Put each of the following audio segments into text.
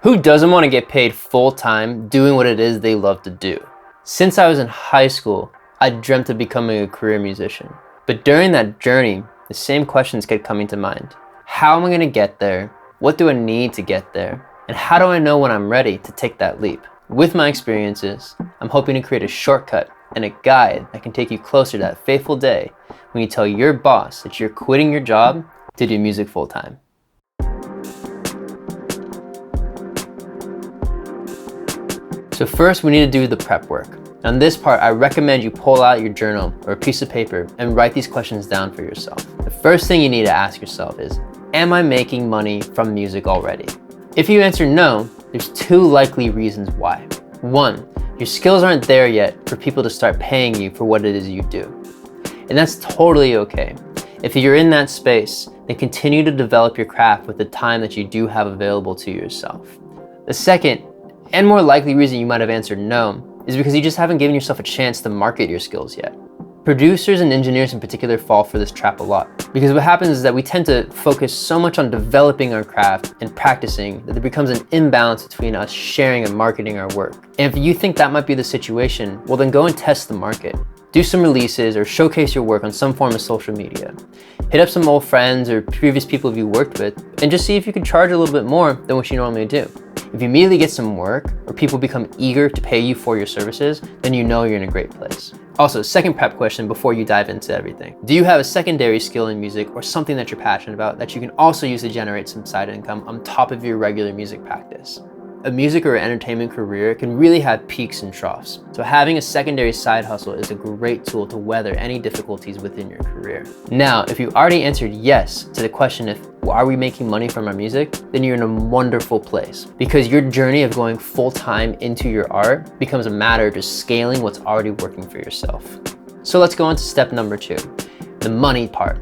Who doesn't want to get paid full-time doing what it is they love to do? Since I was in high school, I dreamt of becoming a career musician. But during that journey, the same questions kept coming to mind. How am I going to get there? What do I need to get there? And how do I know when I'm ready to take that leap? With my experiences, I'm hoping to create a shortcut and a guide that can take you closer to that fateful day when you tell your boss that you're quitting your job to do music full-time. So first, we need to do the prep work. On this part, I recommend you pull out your journal or a piece of paper and write these questions down for yourself. The first thing you need to ask yourself is, am I making money from music already? If you answer no, there's two likely reasons why. One, your skills aren't there yet for people to start paying you for what it is you do. And that's totally okay. If you're in that space, then continue to develop your craft with the time that you do have available to yourself. The second, and more likely reason you might have answered no, is because you just haven't given yourself a chance to market your skills yet. Producers and engineers in particular fall for this trap a lot, because what happens is that we tend to focus so much on developing our craft and practicing that there becomes an imbalance between us sharing and marketing our work. And if you think that might be the situation, well then go and test the market. Do some releases or showcase your work on some form of social media. Hit up some old friends or previous people you worked with and just see if you can charge a little bit more than what you normally do. If you immediately get some work or people become eager to pay you for your services, then you know you're in a great place. Also, second prep question before you dive into everything. Do you have a secondary skill in music or something that you're passionate about that you can also use to generate some side income on top of your regular music practice? A music or entertainment career can really have peaks and troughs. So having a secondary side hustle is a great tool to weather any difficulties within your career. Now, if you already answered yes to the question if are we making money from our music, then you're in a wonderful place because your journey of going full-time into your art becomes a matter of just scaling what's already working for yourself. So let's go on to step number 2, the money part.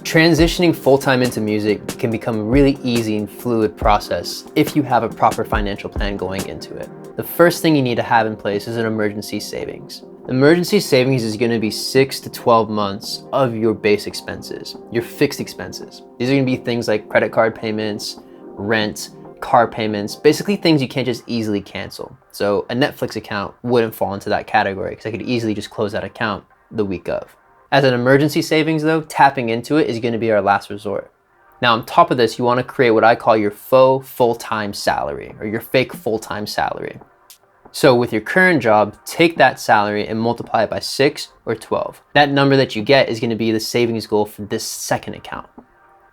Transitioning full-time into music can become a really easy and fluid process if you have a proper financial plan going into it. The first thing you need to have in place is an emergency savings. Emergency savings is going to be 6 to 12 months of your base expenses, your fixed expenses. These are going to be things like credit card payments, rent, car payments, basically things you can't just easily cancel. So a Netflix account wouldn't fall into that category because I could easily just close that account the week of. As an emergency savings though, tapping into it is going to be our last resort. Now on top of this, you want to create what I call your faux full-time salary or your fake full-time salary. So with your current job, take that salary and multiply it by 6 or 12. That number that you get is going to be the savings goal for this second account.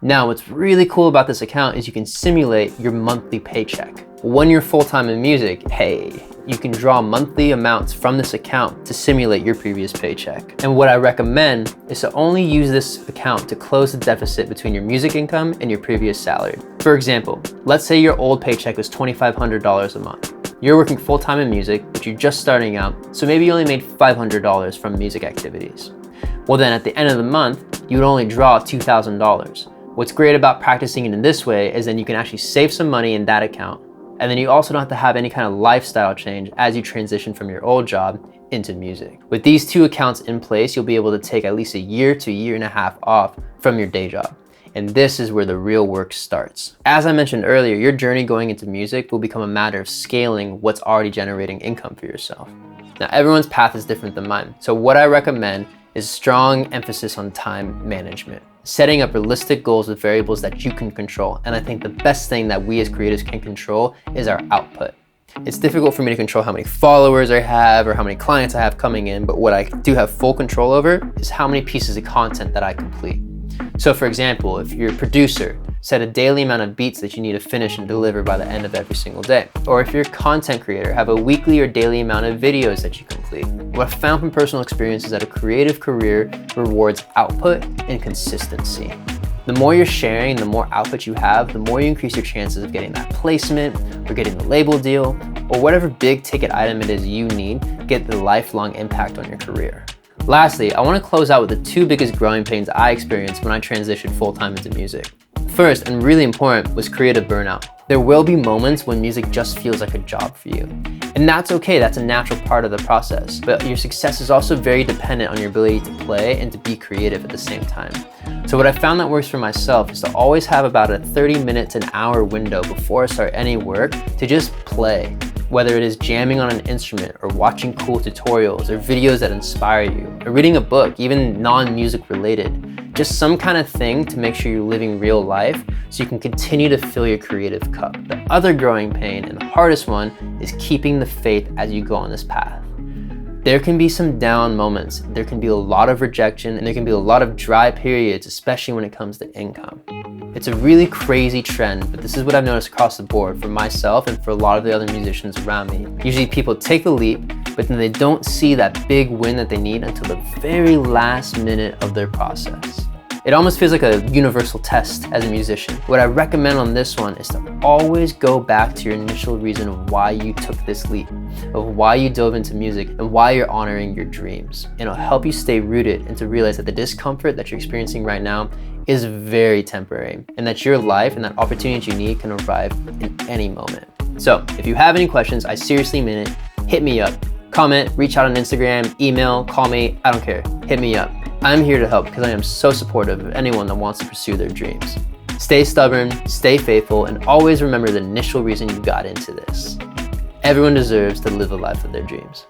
Now what's really cool about this account is you can simulate your monthly paycheck. When you're full-time in music, hey, you can draw monthly amounts from this account to simulate your previous paycheck. And what I recommend is to only use this account to close the deficit between your music income and your previous salary. For example, let's say your old paycheck was $2,500 a month. You're working full-time in music, but you're just starting out, so maybe you only made $500 from music activities. Well then at the end of the month, you would only draw $2,000. What's great about practicing it in this way is then you can actually save some money in that account. And then you also don't have to have any kind of lifestyle change as you transition from your old job into music. With these two accounts in place, you'll be able to take at least a year to a year and a half off from your day job. And this is where the real work starts. As I mentioned earlier, your journey going into music will become a matter of scaling what's already generating income for yourself. Now, everyone's path is different than mine. So what I recommend is strong emphasis on time management. Setting up realistic goals with variables that you can control. And I think the best thing that we as creatives can control is our output. It's difficult for me to control how many followers I have or how many clients I have coming in, but what I do have full control over is how many pieces of content that I complete. So for example, if you're a producer, set a daily amount of beats that you need to finish and deliver by the end of every single day. Or if you're a content creator, have a weekly or daily amount of videos that you complete. What I've found from personal experience is that a creative career rewards output and consistency. The more you're sharing, the more output you have, the more you increase your chances of getting that placement or getting the label deal or whatever big ticket item it is you need to get the lifelong impact on your career. Lastly, I want to close out with the 2 biggest growing pains I experienced when I transitioned full-time into music. First, and really important, was creative burnout. There will be moments when music just feels like a job for you. And that's okay, that's a natural part of the process. But your success is also very dependent on your ability to play and to be creative at the same time. So what I found that works for myself is to always have about a 30-minute to an hour window before I start any work to just play. Whether it is jamming on an instrument or watching cool tutorials or videos that inspire you, or reading a book, even non-music related. Just some kind of thing to make sure you're living real life so you can continue to fill your creative cup. The other growing pain and the hardest one is keeping the faith as you go on this path. There can be some down moments, there can be a lot of rejection, and there can be a lot of dry periods, especially when it comes to income. It's a really crazy trend, but this is what I've noticed across the board for myself and for a lot of the other musicians around me. Usually people take the leap, but then they don't see that big win that they need until the very last minute of their process. It almost feels like a universal test as a musician. What I recommend on this one is to always go back to your initial reason of why you took this leap, of why you dove into music, and why you're honoring your dreams. And it'll help you stay rooted and to realize that the discomfort that you're experiencing right now is very temporary, and that your life and that opportunity you need can arrive in any moment. So if you have any questions, I seriously mean it, hit me up. Comment, reach out on Instagram, email, call me, I don't care, hit me up. I'm here to help because I am so supportive of anyone that wants to pursue their dreams. Stay stubborn, stay faithful, and always remember the initial reason you got into this. Everyone deserves to live the life of their dreams.